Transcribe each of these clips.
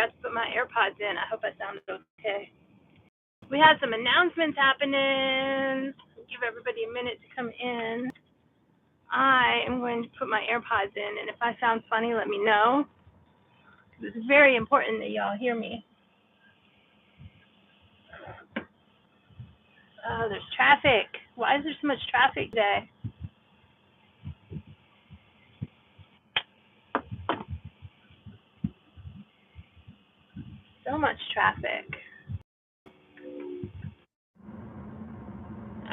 forgot to put my AirPods in. I hope I sounded okay. We have some announcements happening. Give everybody a minute to come in. I am going to put my AirPods in, and if I sound funny, let me know. It's very important that y'all hear me. Oh, there's traffic. Why is there so much traffic today? So much traffic.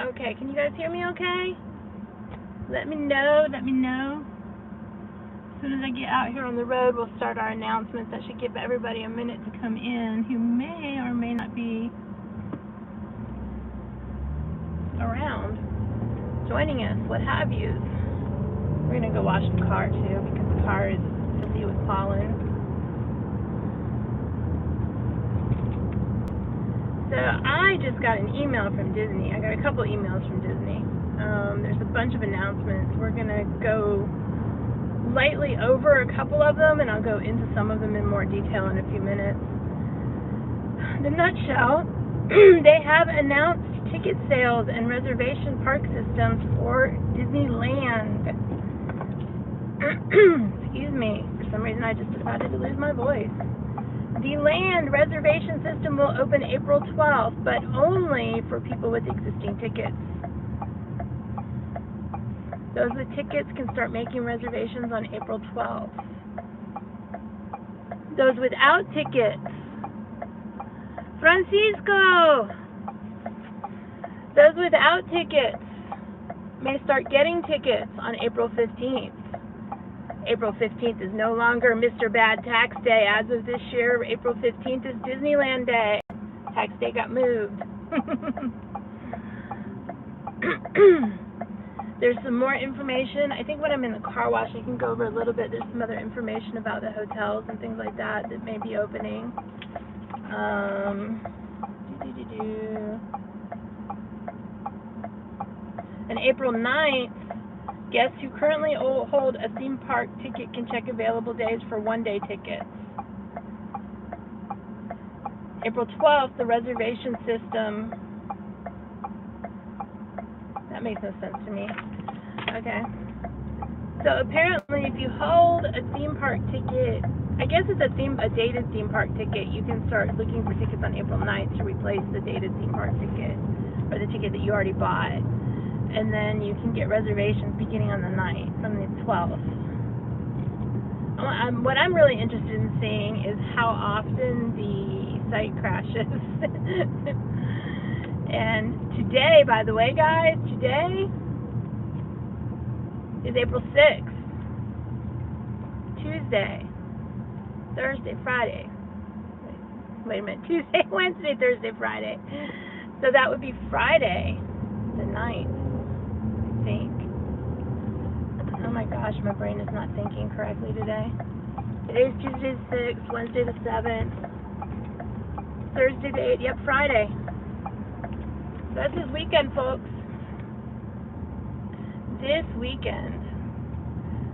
Okay, can you guys hear me okay? Let me know. As soon as I get out here on the road, we'll start our announcements. That should give everybody a minute to come in who may or may not be around, joining us, what have you. We're going to go wash the car too, because the car is filthy with pollen. So I just got an email from Disney. I got a couple emails from Disney. There's a bunch of announcements. We're going to go lightly over a couple of them, and I'll go into some of them in more detail in a few minutes. The nutshell, they have announced ticket sales and reservation park systems for DisneyLand. Excuse me, for some reason I just decided to lose my voice. The land reservation system will open April 12th, but only for people with existing tickets. Those with tickets can start making reservations on April 12th. Those without tickets, Francisco! Those without tickets may start getting tickets on April 15th. April 15th is no longer Mr. Bad Tax Day. As of this year, April 15th is DisneyLand Day. Tax Day got moved. There's some more information. I think when I'm in the car wash, I can go over a little bit. There's some other information about the hotels and things like that that may be opening. And April 9th, guests who currently hold a theme park ticket can check available days for one-day tickets. April 12th, the reservation system. That makes no sense to me. Okay. So apparently, if you hold a theme park ticket, I guess it's a dated theme park ticket, you can start looking for tickets on April 9th to replace the dated theme park ticket, or the ticket that you already bought. And then you can get reservations beginning on the 9th, from the 12th. What I'm really interested in seeing is how often the site crashes. And today, by the way, guys, today is April 6th. Tuesday, Thursday, Friday. Wait a minute. Tuesday, Wednesday, Thursday, Friday. So that would be Friday, the 9th, I think. Oh my gosh, my brain is not thinking correctly today. Today's Tuesday the 6th, Wednesday the 7th, Thursday the 8th. Yep, Friday. That's this weekend, folks. This weekend.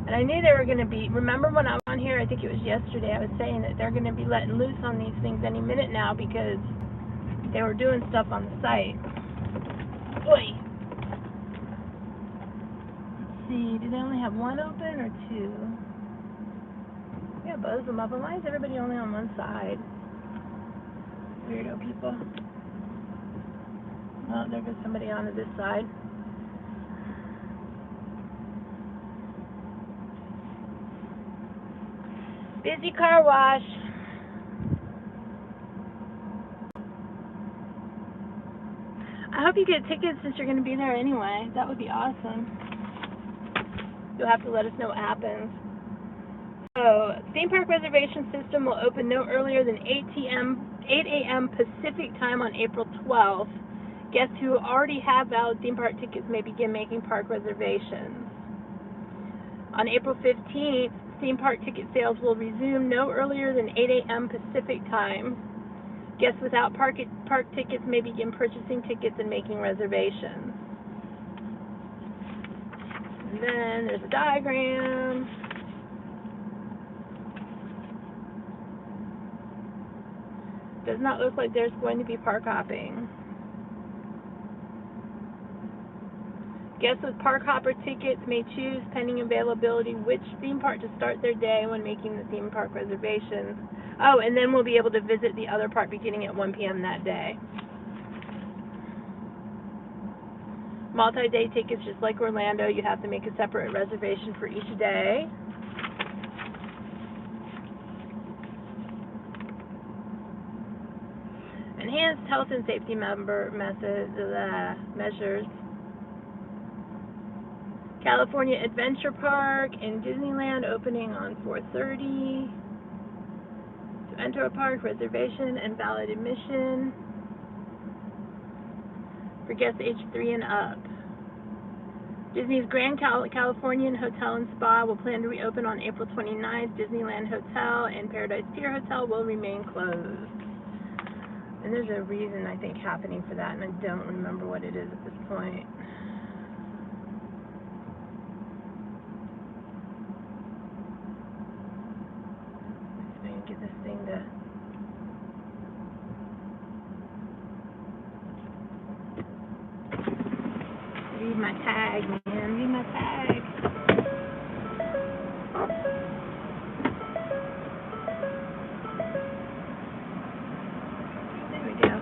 And I knew they were going to be, remember when I was on here, I think it was yesterday, I was saying that they're going to be letting loose on these things any minute now because they were doing stuff on the site. Oy. Let's see, do they only have one open or two? Yeah, both of them open. Why is everybody only on one side? Weirdo people. Oh, there goes somebody onto this side. Busy car wash. I hope you get tickets since you're going to be there anyway. That would be awesome. You'll have to let us know what happens. So, theme park reservation system will open no earlier than 8 a.m. Pacific time on April 12th. Guests who already have valid theme park tickets may begin making park reservations. On April 15th, theme park ticket sales will resume no earlier than 8 a.m. Pacific time. Guests without park tickets may begin purchasing tickets and making reservations. And then there's a diagram. Does not look like there's going to be park hopping. Guests with park hopper tickets may choose, pending availability, which theme park to start their day when making the theme park reservations. Oh, and then we'll be able to visit the other park beginning at 1 p.m. that day. Multi-day tickets, just like Orlando, you have to make a separate reservation for each day. Enhanced health and safety measures. California Adventure Park and Disneyland opening on 4:30. To enter a park, reservation and valid admission for guests aged 3 and up. Disney's Grand Californian Hotel and Spa will plan to reopen on April 29th. Disneyland Hotel and Paradise Pier Hotel will remain closed. And there's a reason, I think, happening for that, and I don't remember what it is at this point. Let's see if I can get this thing to... Read my tag, man. Read my tag. There we go.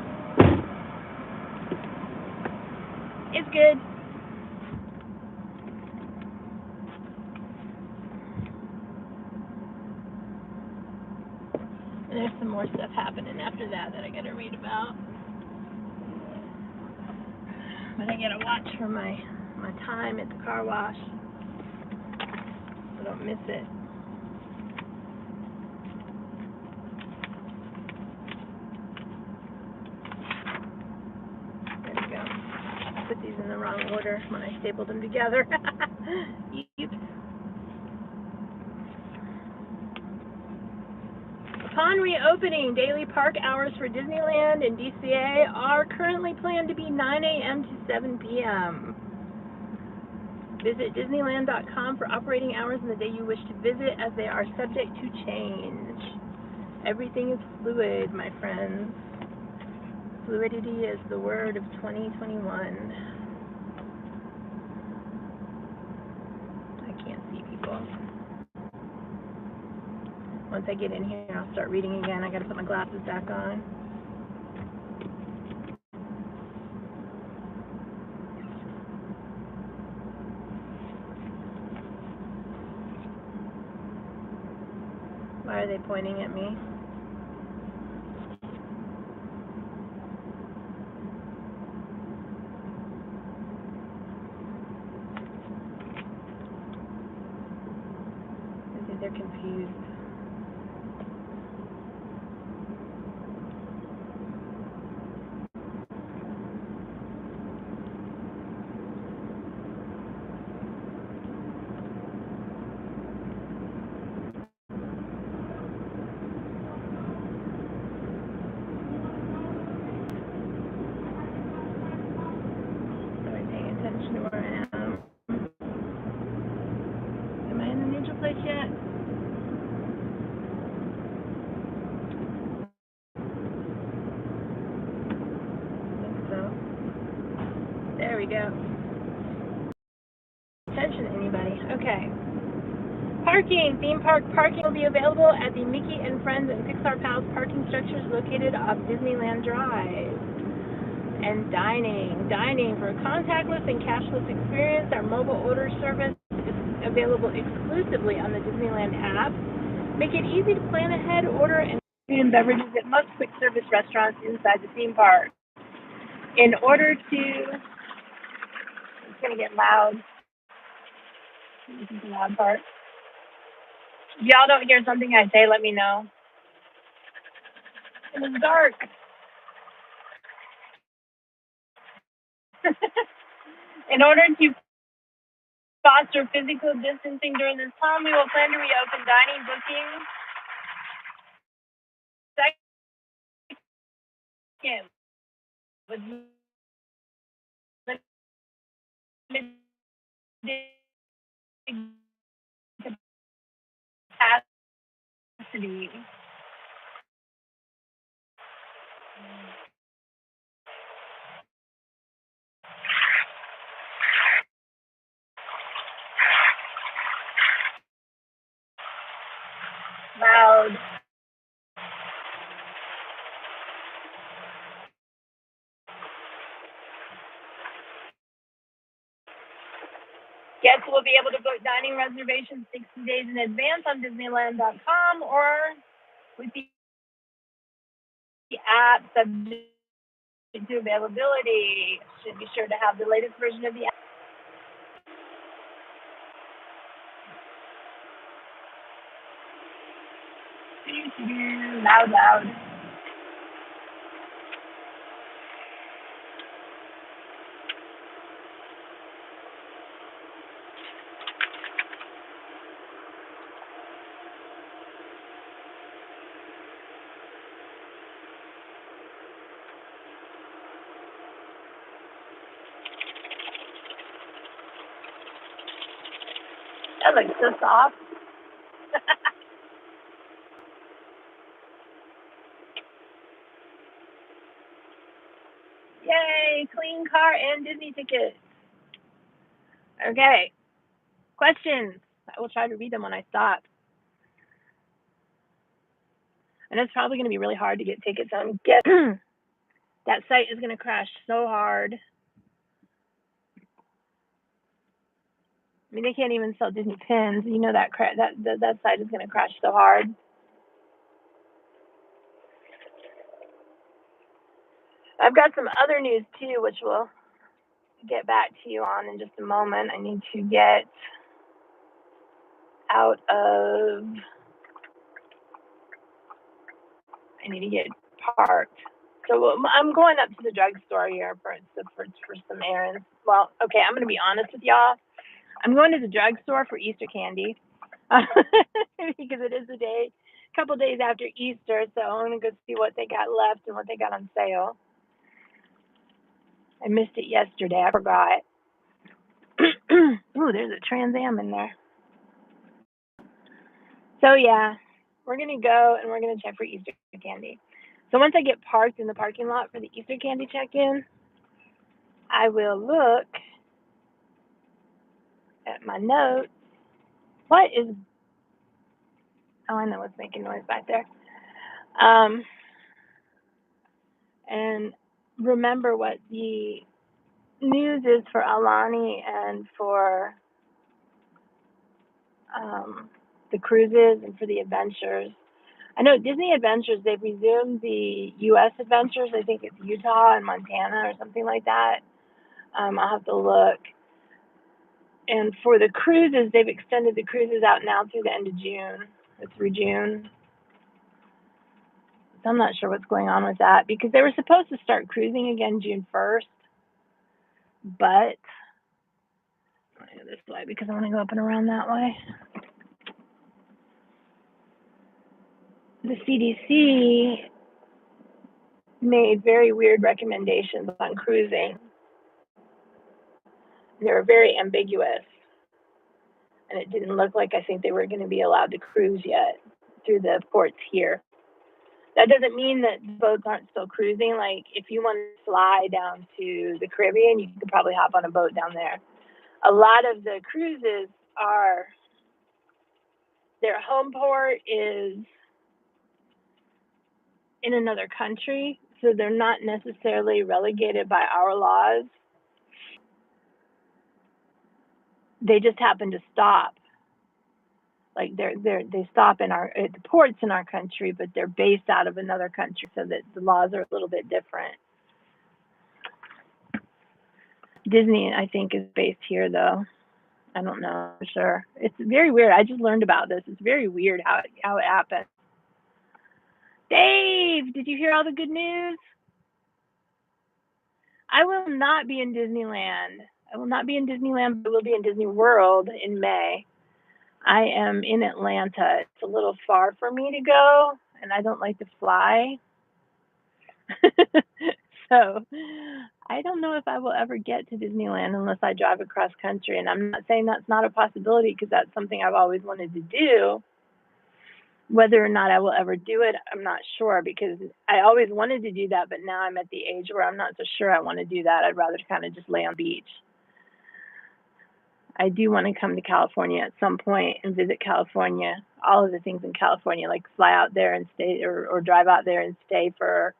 It's good. And there's some more stuff happening after that I gotta read about. But I gotta watch for my time at the car wash so I don't miss it. There we go. I put these in the wrong order when I stapled them together. Oops. Upon reopening, daily park hours for Disneyland and DCA are currently planned to be 9 a.m. to 7 p.m. Visit Disneyland.com for operating hours on the day you wish to visit, as they are subject to change. Everything is fluid, my friends. Fluidity is the word of 2021. I can't see people. Once I get in here, I'll start reading again. I gotta put my glasses back on. Why are they pointing at me? I think they're confused. Attention to where I am. Am I in the neutral place yet? I think so. There we go. Attention, anybody. Okay. Parking. Theme park parking will be available at the Mickey and Friends and Pixar Palace parking structures located off Disneyland Drive. And dining for a contactless and cashless experience. Our mobile order service is available exclusively on the Disneyland app. Make it easy to plan ahead, order, and food and beverages at most quick service restaurants inside the theme park. In order to, it's going to get loud. This is the loud part. If y'all don't hear something I say, let me know. It's dark. In order to foster physical distancing during this time, we will plan to reopen dining bookings. Second, with limited capacity. Guests will be able to book dining reservations 60 days in advance on DisneyLand.com or with the app subject to availability. Should be sure to have the latest version of the app. Loud, loud. That looks so soft. Yay, clean car and Disney tickets. Okay, questions. I will try to read them when I stop. And it's probably going to be really hard to get tickets on. That site is going to crash so hard. I mean, they can't even sell Disney pins. You know that site is going to crash so hard. I've got some other news too, which we'll get back to you on in just a moment. I need to get out of. I need to get parked. So I'm going up to the drugstore here for some errands. Well, okay, I'm going to be honest with y'all. I'm going to the drugstore for Easter candy because it is a couple days after Easter, so I'm going to go see what they got left and what they got on sale. I missed it yesterday. I forgot. Ooh, there's a Trans Am in there. So yeah, we're going to go and we're going to check for Easter candy. So once I get parked in the parking lot for the Easter candy check-in, I will look at my notes. What is... Oh, I know what's making noise back there. And remember what the news is for Alani and for the cruises and for the adventures. I know Disney Adventures, they've resumed the U.S. adventures. I think it's Utah and Montana or something like that. I'll have to look. And for the cruises, they've extended the cruises out now through the end of June, through June. So I'm not sure what's going on with that because they were supposed to start cruising again June 1st. But I'm going to go this way because I want to go up and around that way. The CDC made very weird recommendations on cruising. They were very ambiguous. And it didn't look like I think they were going to be allowed to cruise yet through the ports here. That doesn't mean that boats aren't still cruising. Like, if you want to fly down to the Caribbean, you could probably hop on a boat down there. A lot of the cruises their home port is in another country, so they're not necessarily relegated by our laws. They just happen to stop. Like they stop at the ports in our country, but they're based out of another country, so that the laws are a little bit different. Disney, I think, is based here, though. I don't know for sure. It's very weird. I just learned about this. It's very weird how it happened. Dave, did you hear all the good news? I will not be in Disneyland. I will not be in Disneyland, but I will be in Disney World in May. I am in Atlanta. It's a little far for me to go, and I don't like to fly. So I don't know if I will ever get to Disneyland unless I drive across country. And I'm not saying that's not a possibility because that's something I've always wanted to do. Whether or not I will ever do it, I'm not sure because I always wanted to do that, but now I'm at the age where I'm not so sure I want to do that. I'd rather kind of just lay on the beach. I do want to come to California at some point and visit California, all of the things in California, like fly out there and stay or drive out there and stay for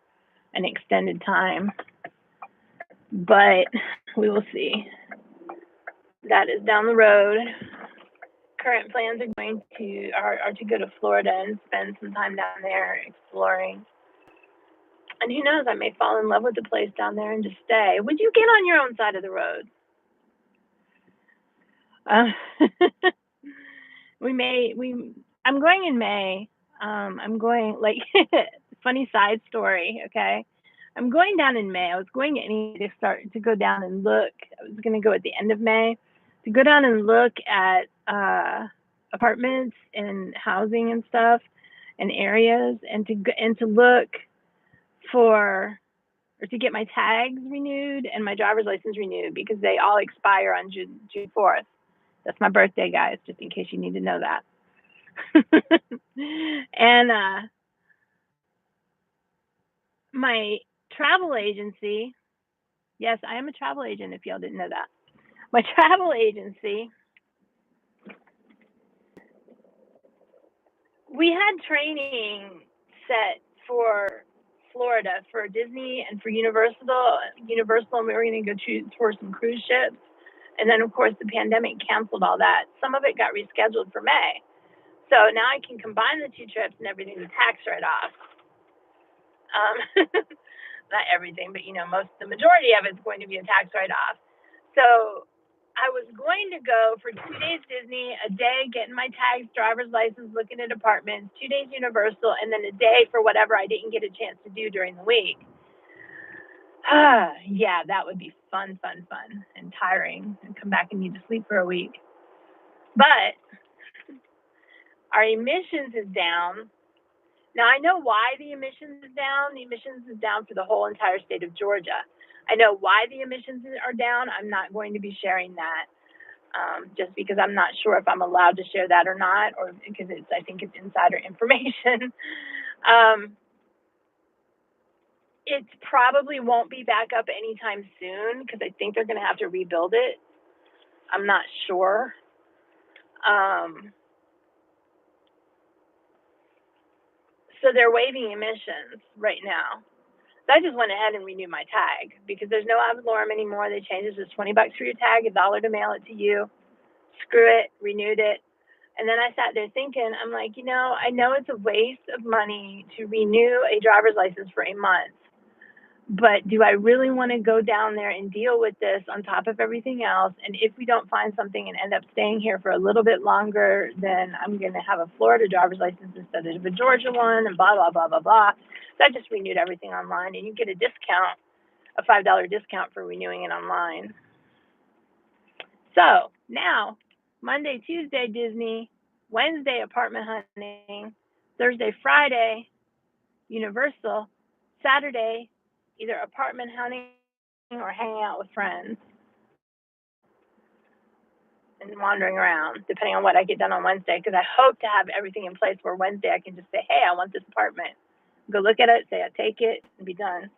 an extended time. But we will see. That is down the road. Current plans are to go to Florida and spend some time down there exploring. And who knows, I may fall in love with the place down there and just stay. Would you get on your own side of the road? I'm going in May. I'm going, like, funny side story, okay? I'm going down in May. I was going to go down and look. I was going to go at the end of May to go down and look at apartments and housing and stuff and areas, and to look for, or to get my tags renewed and my driver's license renewed, because they all expire on June 4th. That's my birthday, guys, just in case you need to know that. And my travel agency, yes, I am a travel agent if y'all didn't know that. My travel agency, we had training set for Florida for Disney and for Universal, and we were going to go tour some cruise ships. And then, of course, the pandemic canceled all that. Some of it got rescheduled for May. So now I can combine the two trips and everything with tax write-off. Not everything, but the majority of it's going to be a tax write-off. So I was going to go for 2 days Disney, a day getting my tags, driver's license, looking at apartments, 2 days Universal, and then a day for whatever I didn't get a chance to do during the week. Yeah, that would be fun, and tiring, and come back and need to sleep for a week. But our emissions is down. Now, I know why the emissions is down. The emissions is down for the whole entire state of Georgia. I know why the emissions are down. I'm not going to be sharing that, just because I'm not sure if I'm allowed to share that or not, or because I think it's insider information. It probably won't be back up anytime soon, because I think they're going to have to rebuild it. I'm not sure. So they're waiving emissions right now. So I just went ahead and renewed my tag, because there's no ad valorem anymore. They changed it to $20 for your tag, $1 to mail it to you. Screw it, renewed it. And then I sat there thinking, I'm like, I know it's a waste of money to renew a driver's license for a month, but do I really want to go down there and deal with this on top of everything else? And if we don't find something and end up staying here for a little bit longer, then I'm going to have a Florida driver's license instead of a Georgia one, and blah, blah, blah, blah, blah. So I just renewed everything online, and you get a discount, a $5 discount for renewing it online. So now, Monday, Tuesday, Disney, Wednesday, apartment hunting, Thursday, Friday, Universal, Saturday, either apartment hunting or hanging out with friends and wandering around, depending on what I get done on Wednesday, because I hope to have everything in place where Wednesday I can just say, hey, I want this apartment. Go look at it, say I take it, and be done.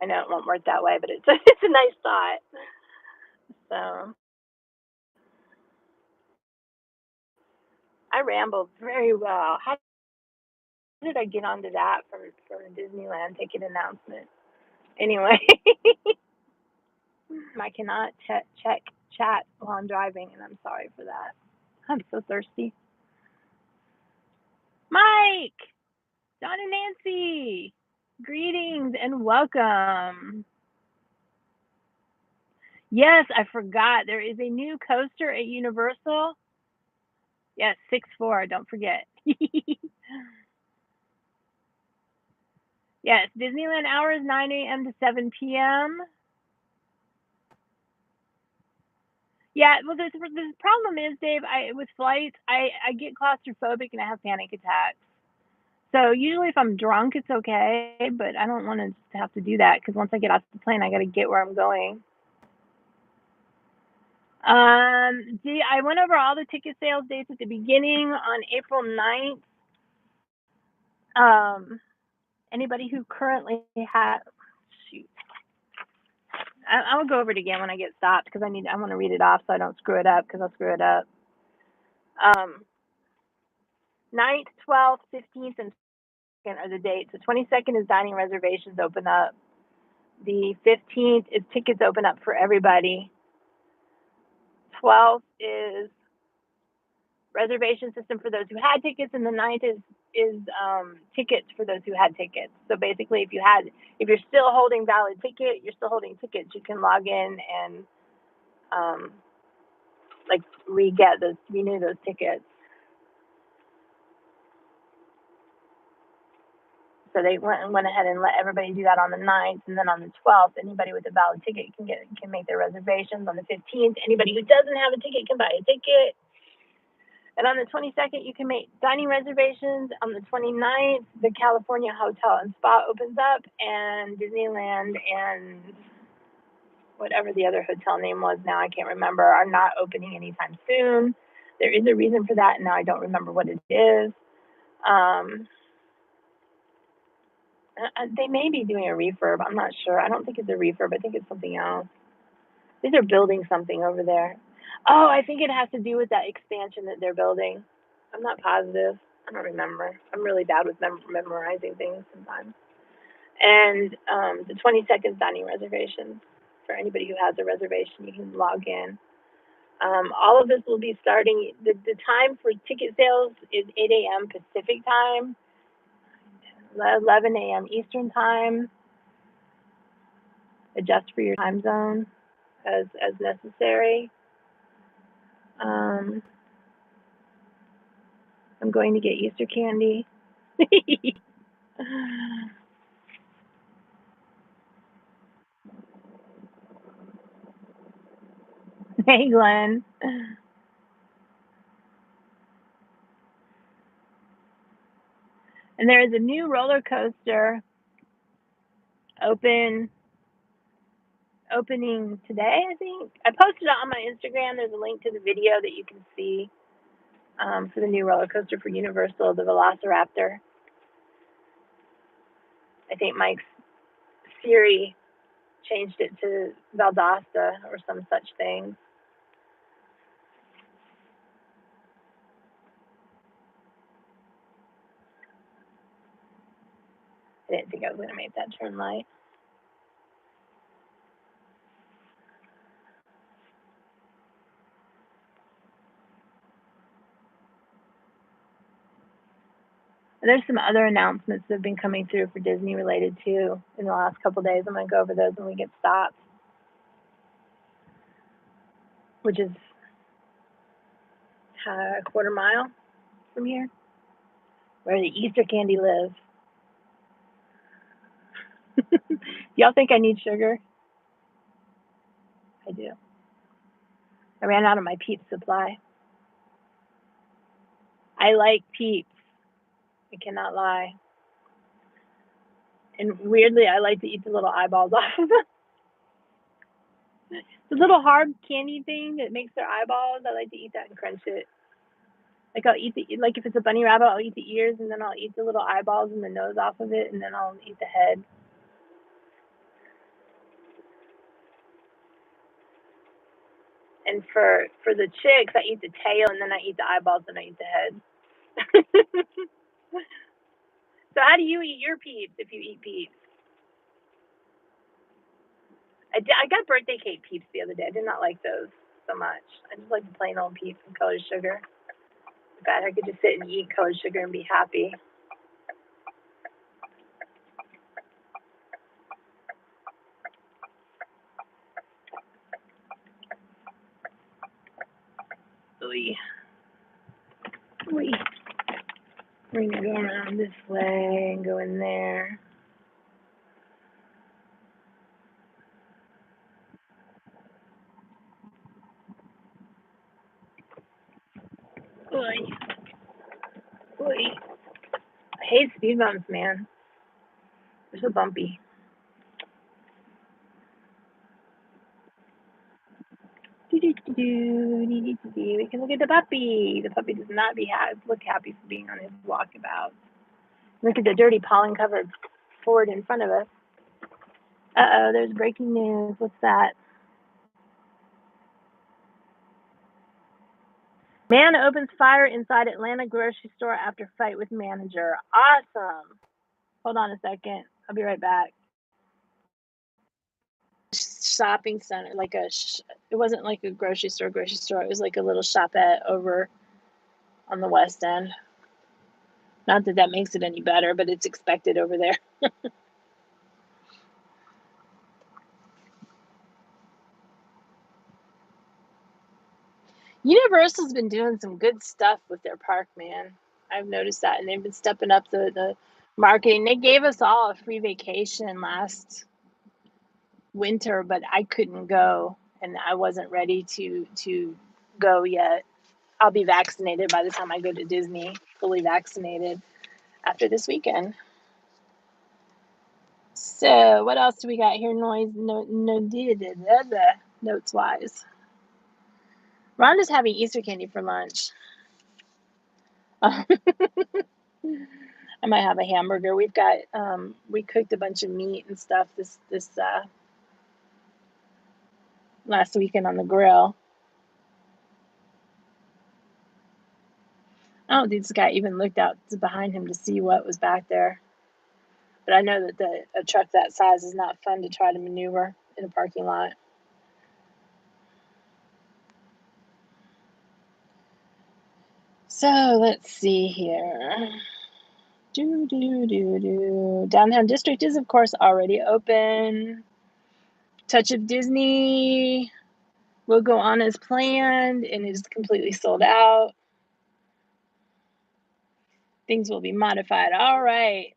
I know it won't work that way, but it's a nice thought. So I rambled very well. How did I get onto that for a DisneyLand ticket announcement? Anyway, I cannot check chat while I'm driving, and I'm sorry for that. I'm so thirsty. Mike, Don and Nancy, greetings and welcome. Yes, I forgot. There is a new coaster at Universal. Yes, 6'4", don't forget. Yes, Disneyland hours 9 a.m. to 7 p.m. Yeah, well, the problem is, Dave, with flights, I get claustrophobic and I have panic attacks. So usually if I'm drunk, it's okay, but I don't want to have to do that, because once I get off the plane, I got to get where I'm going. I went over all the ticket sales dates at the beginning on April 9th. Anybody who currently has, I'll go over it again when I get stopped, because I want to read it off so I don't screw it up, because I'll screw it up. 9th, 12th, 15th, and 22nd are the dates. The 22nd is dining reservations open up. The 15th is tickets open up for everybody. 12th is reservation system for those who had tickets, and the 9th is tickets for those who had tickets. So basically, if you're still holding valid ticket, you're still holding tickets, you can log in and like renew those tickets. So they went ahead and let everybody do that on the 9th, and then on the 12th, anybody with a valid ticket can make their reservations. On the 15th, anybody who doesn't have a ticket can buy a ticket. And on the 22nd, you can make dining reservations. On the 29th, the California Hotel and Spa opens up, and Disneyland and whatever the other hotel name was now, I can't remember, are not opening anytime soon. There is a reason for that, and now I don't remember what it is. They may be doing a refurb. I'm not sure. I don't think it's a refurb. I think it's something else. These are building something over there. Oh, I think it has to do with that expansion that they're building. I'm not positive. I don't remember. I'm really bad with memorizing things sometimes. And the 22nd dining reservations. For anybody who has a reservation, you can log in. All of this will be starting. The time for ticket sales is 8 a.m. Pacific time, 11 a.m. Eastern time. Adjust for your time zone as necessary. I'm going to get Easter candy. Hey, Glenn. And there is a new roller coaster opening today, I think. I posted it on my Instagram. There's a link to the video that you can see for the new roller coaster for Universal, the Velociraptor. I think Mike's Siri changed it to Valdosta or some such thing. I didn't think I was going to make that turn light. And there's some other announcements that have been coming through for Disney related too in the last couple of days. I'm going to go over those when we get stopped, which is a quarter mile from here, where the Easter candy lives. Y'all think I need sugar? I do. I ran out of my Peeps supply. I like Peeps. I cannot lie. And weirdly, I like to eat the little eyeballs off of them. The little hard candy thing that makes their eyeballs, I like to eat that and crunch it. Like I'll eat like if it's a bunny rabbit, I'll eat the ears, and then I'll eat the little eyeballs and the nose off of it, and then I'll eat the head. And for the chicks, I eat the tail, and then I eat the eyeballs, and I eat the head. So how do you eat your Peeps if you eat Peeps? I got birthday cake Peeps the other day. I did not like those so much. I just like the plain old Peeps and colored sugar. God, I could just sit and eat colored sugar and be happy. Oy. Oy. We're going to go around this way and go in there. Oy. Oy. I hate speed bumps, man. They're so bumpy. We can look at the puppy. The puppy does not look happy for being on his walkabout. Look at the dirty pollen-covered Ford in front of us. Uh-oh, there's breaking news. What's that? Man opens fire inside Atlanta grocery store after fight with manager. Awesome. Hold on a second. I'll be right back. shopping center, like it wasn't like a grocery store. It was like a little shopette over on the West End. Not that that makes it any better, but it's expected over there. Universal's been doing some good stuff with their park, man. I've noticed that, and they've been stepping up the marketing. They gave us all a free vacation last winter, but I couldn't go, and I wasn't ready to go yet. I'll be vaccinated by the time I go to Disney, fully vaccinated after this weekend. So what else do we got here? Notes wise. Rhonda's having Easter candy for lunch. I might have a hamburger. We've got we cooked a bunch of meat and stuff this last weekend on the grill. I don't think this guy even looked out behind him to see what was back there. But I know that a truck that size is not fun to try to maneuver in a parking lot. So let's see here. Downtown District is, of course, already open. Touch of Disney will go on as planned and is completely sold out. Things will be modified. All right.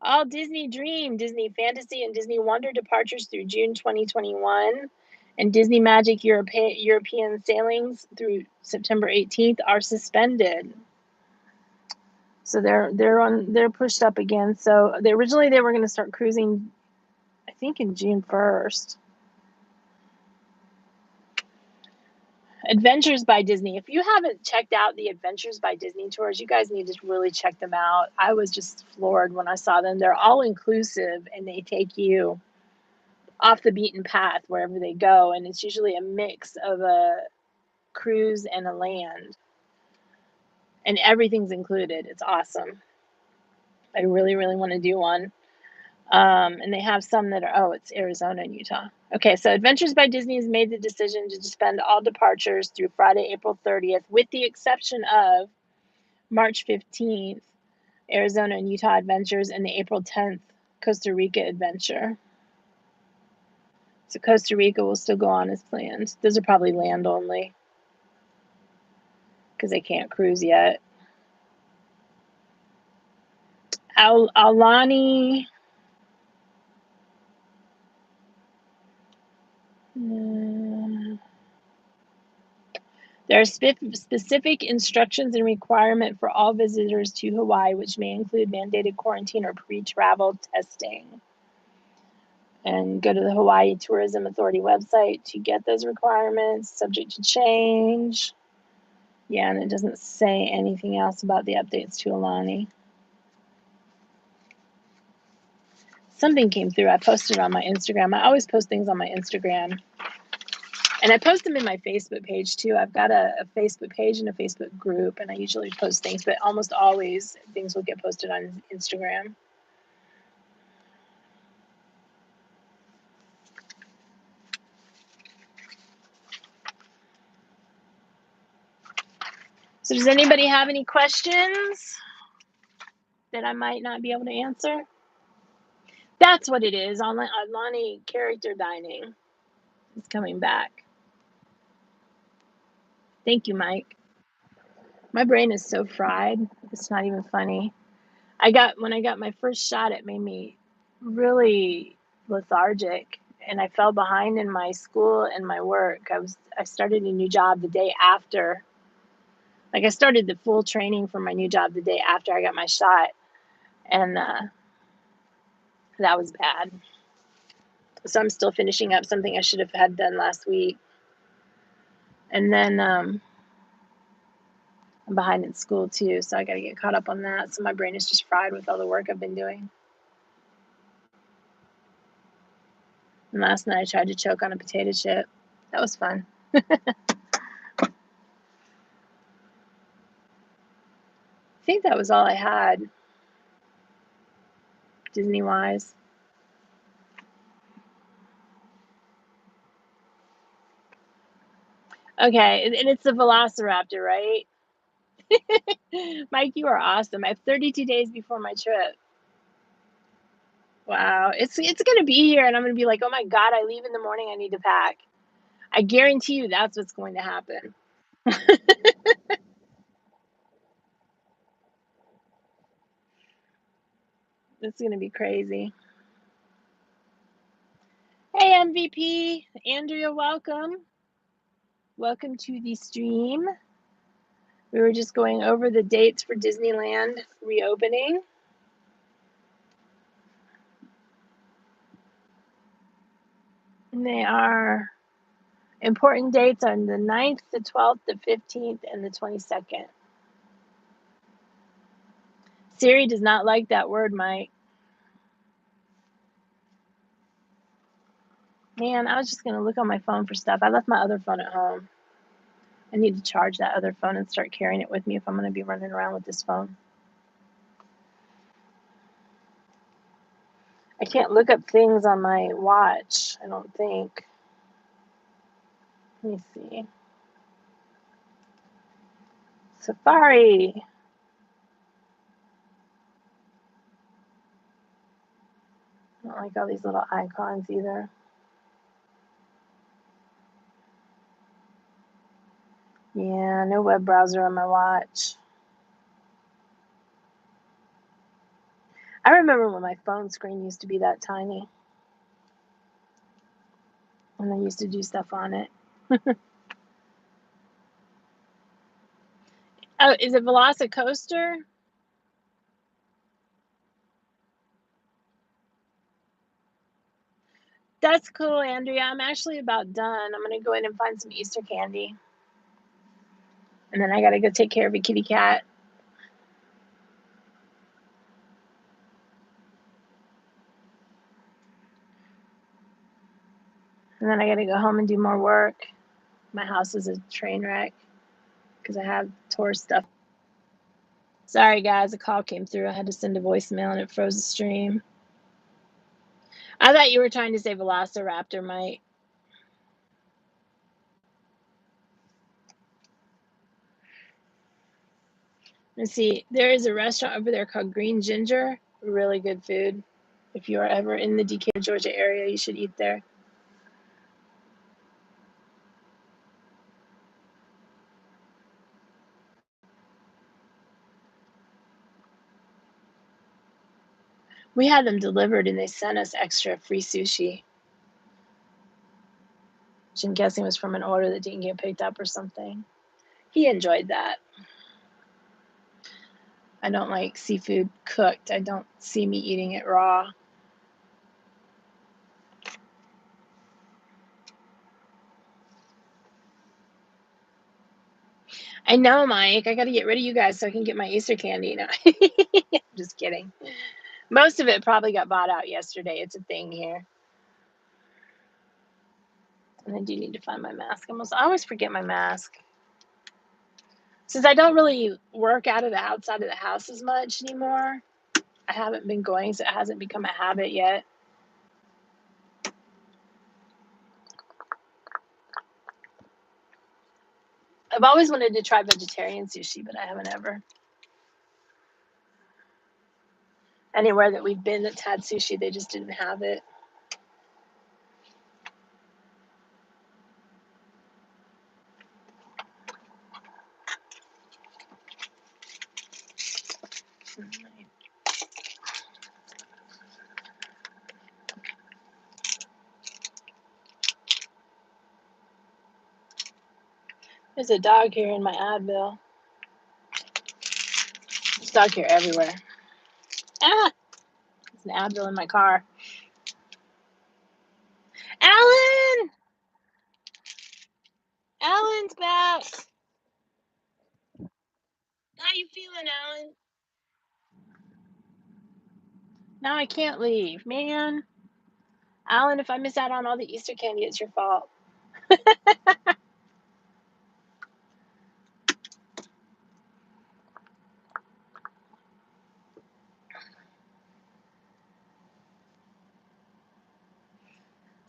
All Disney Dream, Disney Fantasy, and Disney Wonder departures through June 2021, and Disney Magic European sailings through September 18th are suspended. So they're pushed up again. So originally they were going to start cruising, I think, in June 1st. Adventures by Disney. If you haven't checked out the Adventures by Disney tours, you guys need to really check them out. I was just floored when I saw them. They're all inclusive, and they take you off the beaten path wherever they go. And it's usually a mix of a cruise and a land. And everything's included. It's awesome. I really, really want to do one. And they have some that are, it's Arizona and Utah. Okay, so Adventures by Disney has made the decision to suspend all departures through Friday, April 30th, with the exception of March 15th, Arizona and Utah Adventures, and the April 10th Costa Rica Adventure. So Costa Rica will still go on as planned. Those are probably land only because they can't cruise yet. Aulani. There are specific instructions and requirement for all visitors to Hawaii, which may include mandated quarantine or pre-travel testing. And go to the Hawaii Tourism Authority website to get those requirements, subject to change. Yeah, and it doesn't say anything else about the updates to Aulani. Something came through. I posted on my Instagram. I always post things on my Instagram. And I post them in my Facebook page too. I've got a Facebook page and a Facebook group, and I usually post things, but almost always things will get posted on Instagram. So does anybody have any questions that I might not be able to answer? That's what it is. Aulani Character Dining is coming back. Thank you, Mike. My brain is so fried. It's not even funny. When I got my first shot, it made me really lethargic, and I fell behind in my school and my work. I started a new job the day after. Like, I started the full training for my new job the day after I got my shot, and that was bad. So I'm still finishing up something I should have had done last week. And then I'm behind in school too, so I got to get caught up on that. So my brain is just fried with all the work I've been doing. And last night I tried to choke on a potato chip. That was fun. I think that was all I had, Disney-wise. Okay, and it's the Velociraptor, right? Mike, you are awesome. I have 32 days before my trip. Wow, it's gonna be here, and I'm gonna be like, oh my god, I leave in the morning. I need to pack. I guarantee you, that's what's going to happen. It's gonna be crazy. Hey, MVP, Andrea, welcome. Welcome to the stream. We were just going over the dates for Disneyland reopening. And they are important dates on the 9th, the 12th, the 15th, and the 22nd. Siri does not like that word, Mike. Man, I was just going to look on my phone for stuff. I left my other phone at home. I need to charge that other phone and start carrying it with me if I'm going to be running around with this phone. I can't look up things on my watch, I don't think. Let me see. Safari. I don't like all these little icons either. Yeah, no web browser on my watch. I remember when my phone screen used to be that tiny. And I used to do stuff on it. Oh, is it Velocicoaster? That's cool, Andrea. I'm actually about done. I'm going to go in and find some Easter candy. And then I got to go take care of a kitty cat. And then I got to go home and do more work. My house is a train wreck because I have tore stuff. Sorry, guys. A call came through. I had to send a voicemail and it froze the stream. I thought you were trying to say Velociraptor, Mike. Let's see. There is a restaurant over there called Green Ginger. Really good food. If you are ever in the Decatur, Georgia area, you should eat there. We had them delivered and they sent us extra free sushi, which I'm guessing was from an order that didn't get picked up or something. He enjoyed that. I don't like seafood cooked. I don't see me eating it raw. I know, Mike. I got to get rid of you guys so I can get my Easter candy. No, just kidding. Most of it probably got bought out yesterday. It's a thing here. And I do need to find my mask. I always forget my mask. Since I don't really work out of the outside of the house as much anymore, I haven't been going, so it hasn't become a habit yet. I've always wanted to try vegetarian sushi, but I haven't ever. Anywhere that we've been that's had sushi, they just didn't have it. There's a dog here in my Advil. There's a dog here everywhere. Ah! There's an Advil in my car. Alan! Alan's back! How you feeling, Alan? Now I can't leave, man. Alan, if I miss out on all the Easter candy, it's your fault.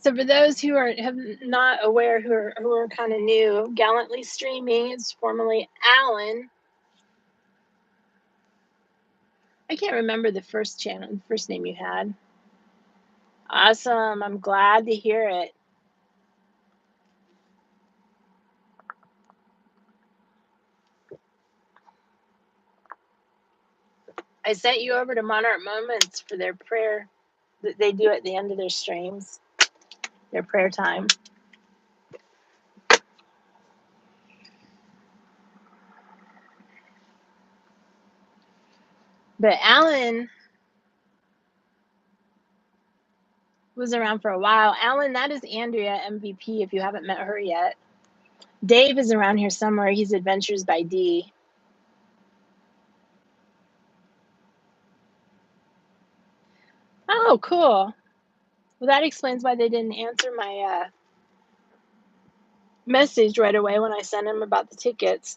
So for those who are have not aware, who are kind of new, Gallantly Streaming is formerly Alan. I can't remember the first name you had. Awesome. I'm glad to hear it. I sent you over to Monarch Moments for their prayer that they do at the end of their streams, their prayer time. But Alan was around for a while. Alan, that is Andrea MVP if you haven't met her yet. Dave is around here somewhere. He's Adventures by D. Oh, cool. Well, that explains why they didn't answer my message right away when I sent him about the tickets.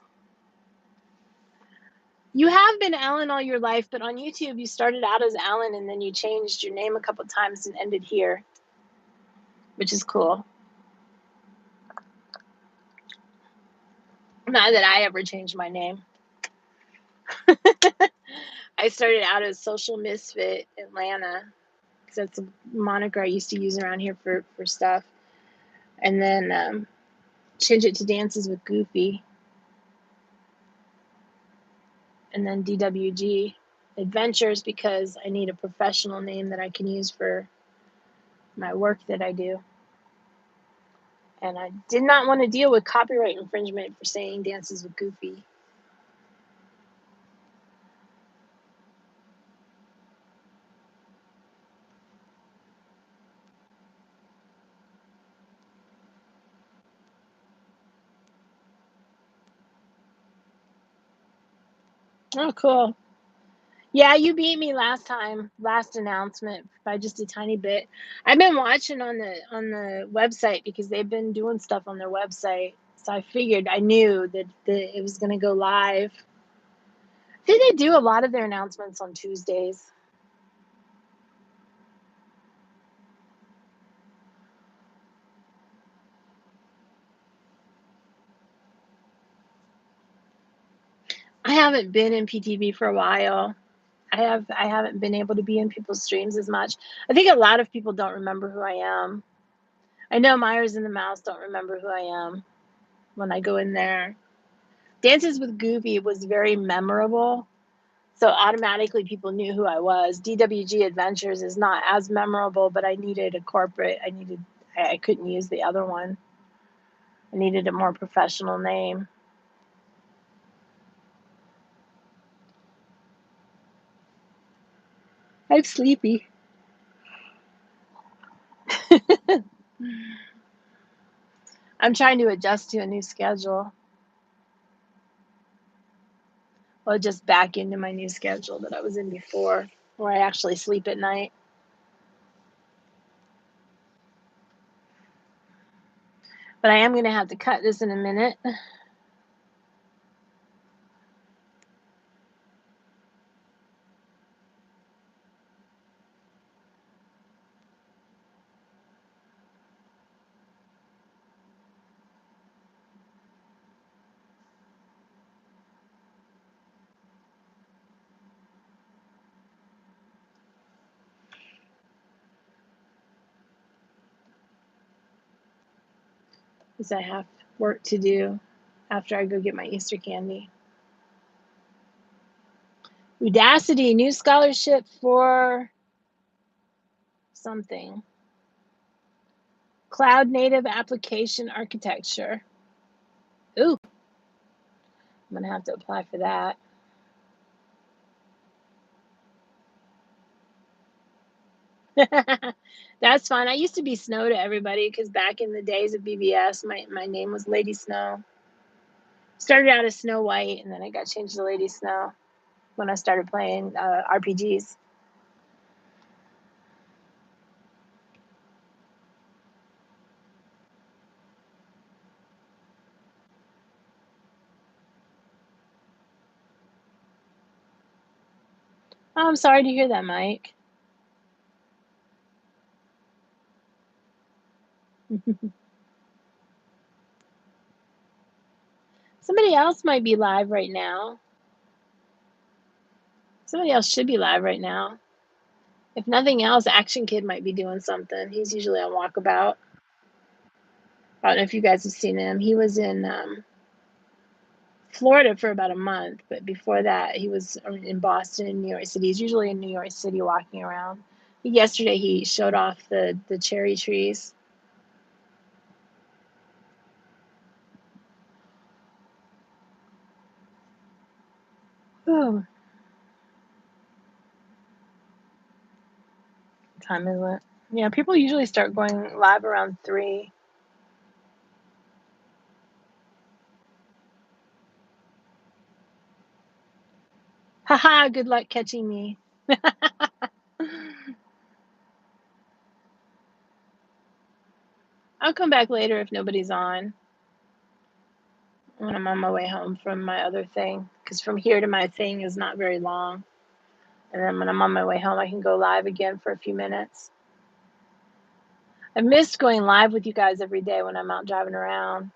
You have been Alan all your life, but on YouTube you started out as Alan and then you changed your name a couple times and ended here, which is cool. Not that I ever changed my name. I started out as Social Misfit Atlanta, because that's a moniker I used to use around here for stuff. And then changed it to Dances with Goofy. And then DWG Adventures, because I need a professional name that I can use for my work that I do. And I did not want to deal with copyright infringement for saying Dances with Goofy. Oh, cool. Yeah, you beat me last announcement by just a tiny bit. I've been watching on the website because they've been doing stuff on their website. So I knew that it was going to go live. I think they do a lot of their announcements on Tuesdays. I haven't been in PTV for a while. I haven't been able to be in people's streams as much. I think a lot of people don't remember who I am. I know Myers and the Mouse don't remember who I am when I go in there. Dances with Goofy was very memorable, so automatically people knew who I was. DWG Adventures is not as memorable, but I needed a corporate. I couldn't use the other one. I needed a more professional name. I'm sleepy. I'm trying to adjust to a new schedule. Well, just back into my new schedule that I was in before, where I actually sleep at night. But I am going to have to cut this in a minute. Because I have work to do after I go get my Easter candy. Udacity, new scholarship for something. Cloud native application architecture. Ooh, I'm going to have to apply for that. That's fun. I used to be Snow to everybody because back in the days of BBS, my name was Lady Snow. Started out as Snow White, and then I got changed to Lady Snow when I started playing RPGs. Oh, I'm sorry to hear that, Mike. Somebody else might be live right now. Somebody else should be live right now. If nothing else, Action Kid might be doing something. He's usually on walkabout. I don't know if you guys have seen him. He was in Florida for about a month, but before that, he was in Boston and New York City. He's usually in New York City walking around. Yesterday, he showed off the cherry trees. Oh, what time is it? Yeah, people usually start going live around 3. Haha, good luck catching me. I'll come back later if nobody's on when I'm on my way home from my other thing, because from here to my thing is not very long. And then when I'm on my way home, I can go live again for a few minutes. I missed going live with you guys every day when I'm out driving around.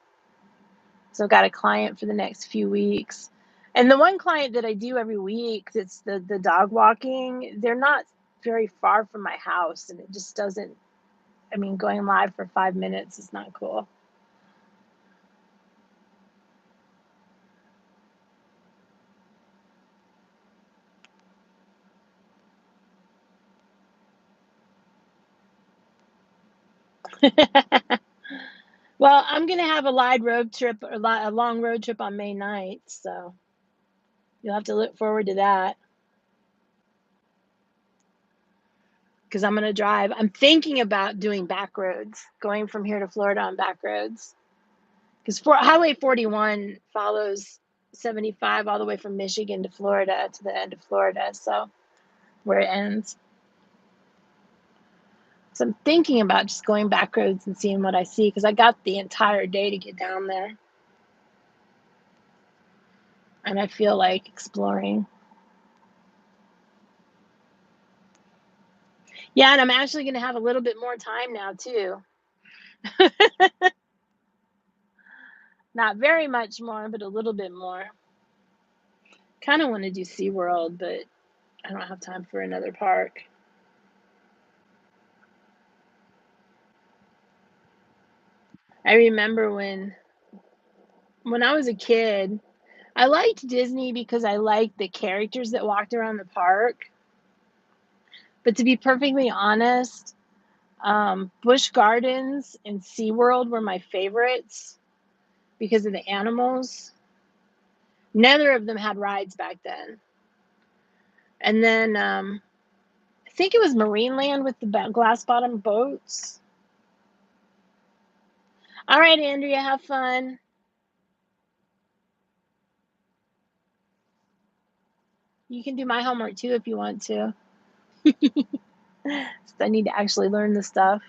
So I've got a client for the next few weeks. And the one client that I do every week, that's the dog walking, they're not very far from my house. And it just doesn't, I mean, going live for 5 minutes is not cool. Well, I'm going to have a long road trip on May 9th. So you'll have to look forward to that. Because I'm going to drive. I'm thinking about doing back roads, going from here to Florida on back roads. Because Highway 41 follows 75 all the way from Michigan to Florida, to the end of Florida, so where it ends. So I'm thinking about just going back roads and seeing what I see, because I got the entire day to get down there. And I feel like exploring. Yeah, and I'm actually going to have a little bit more time now, too. Not very much more, but a little bit more. Kind of want to do SeaWorld, but I don't have time for another park. I remember when I was a kid, I liked Disney because I liked the characters that walked around the park. But to be perfectly honest, Busch Gardens and SeaWorld were my favorites because of the animals. Neither of them had rides back then. And then I think it was Marineland with the glass bottom boats. All right, Andrea, have fun. You can do my homework too if you want to. So I need to actually learn the stuff.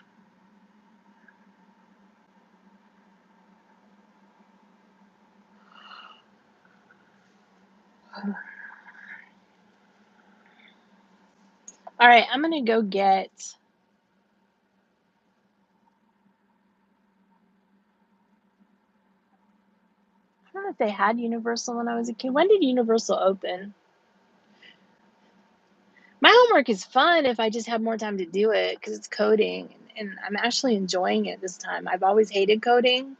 All right, I'm going to go get... I don't know if they had Universal when I was a kid. When did Universal open? My homework is fun if I just have more time to do it, because it's coding, and I'm actually enjoying it this time. I've always hated coding,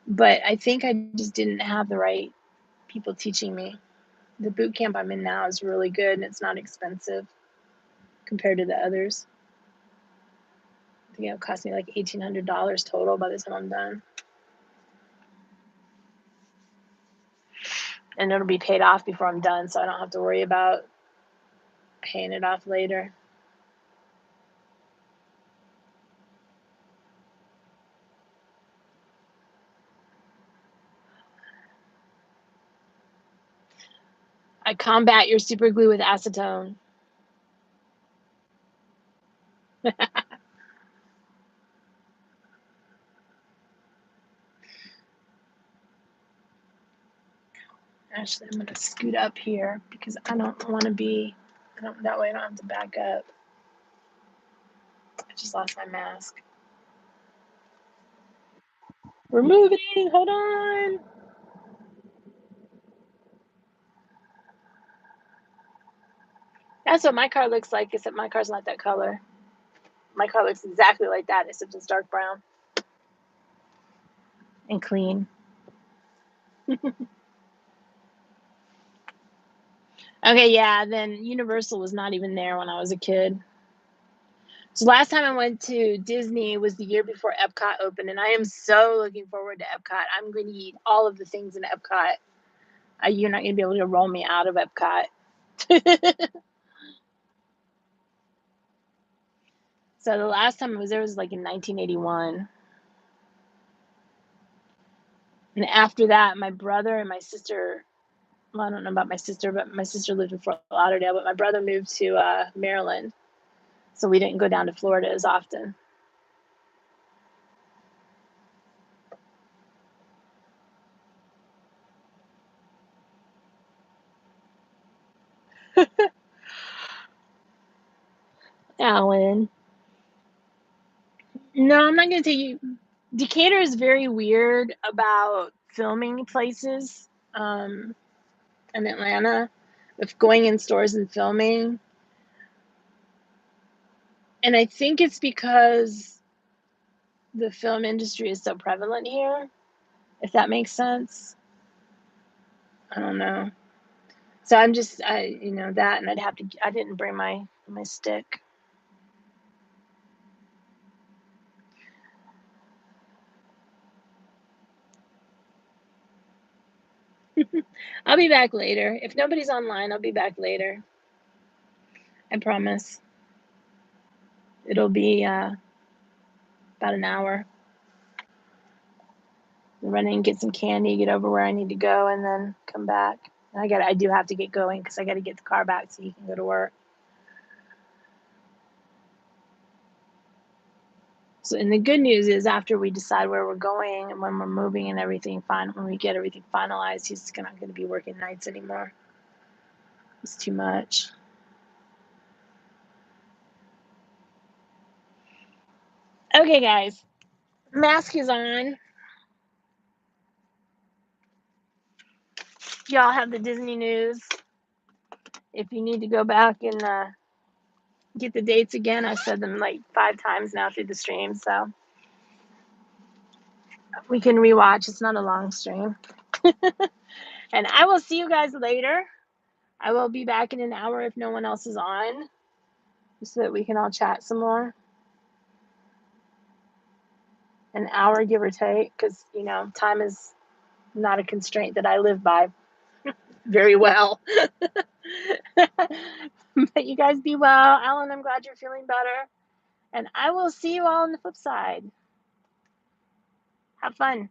but I think I just didn't have the right people teaching me. The boot camp I'm in now is really good, and it's not expensive compared to the others. I think it'll cost me like $1,800 total by the time I'm done. And it'll be paid off before I'm done, so I don't have to worry about paying it off later. I combat your super glue with acetone. Actually, I'm going to scoot up here because I don't want to be, that way I don't have to back up. I just lost my mask. We're moving. Hold on. That's what my car looks like, except my car's not that color. My car looks exactly like that, except it's dark brown and clean. Okay, yeah, then Universal was not even there when I was a kid. So last time I went to Disney was the year before Epcot opened, and I am so looking forward to Epcot. I'm going to eat all of the things in Epcot. You're not going to be able to roll me out of Epcot. So the last time I was there was like in 1981. And after that, my brother and my sister, well, I don't know about my sister, but my sister lived in Fort Lauderdale, but my brother moved to Maryland. So we didn't go down to Florida as often. Alan. No, I'm not going to tell you. Decatur is very weird about filming places in Atlanta, with going in stores and filming. And I think it's because the film industry is so prevalent here, if that makes sense. I don't know. So I'm just, that, and I didn't bring my stick. I'll be back later. If nobody's online, I'll be back later. I promise. It'll be about an hour. Run in, get some candy, get over where I need to go, and then come back. I do have to get going because I got to get the car back so you can go to work. So, and the good news is, after we decide where we're going and when we're moving and everything, when we get everything finalized, he's not going to be working nights anymore. It's too much. Okay, guys, mask is on. Y'all have the Disney news. If you need to go back and get the dates again, I said them like 5 times now through the stream, so we can rewatch. It's not a long stream. And I will see you guys later. I will be back in an hour if no one else is on, so that we can all chat some more. An hour, give or take, because, time is not a constraint that I live by very well. But you guys be well. Alan, I'm glad you're feeling better. And I will see you all on the flip side. Have fun.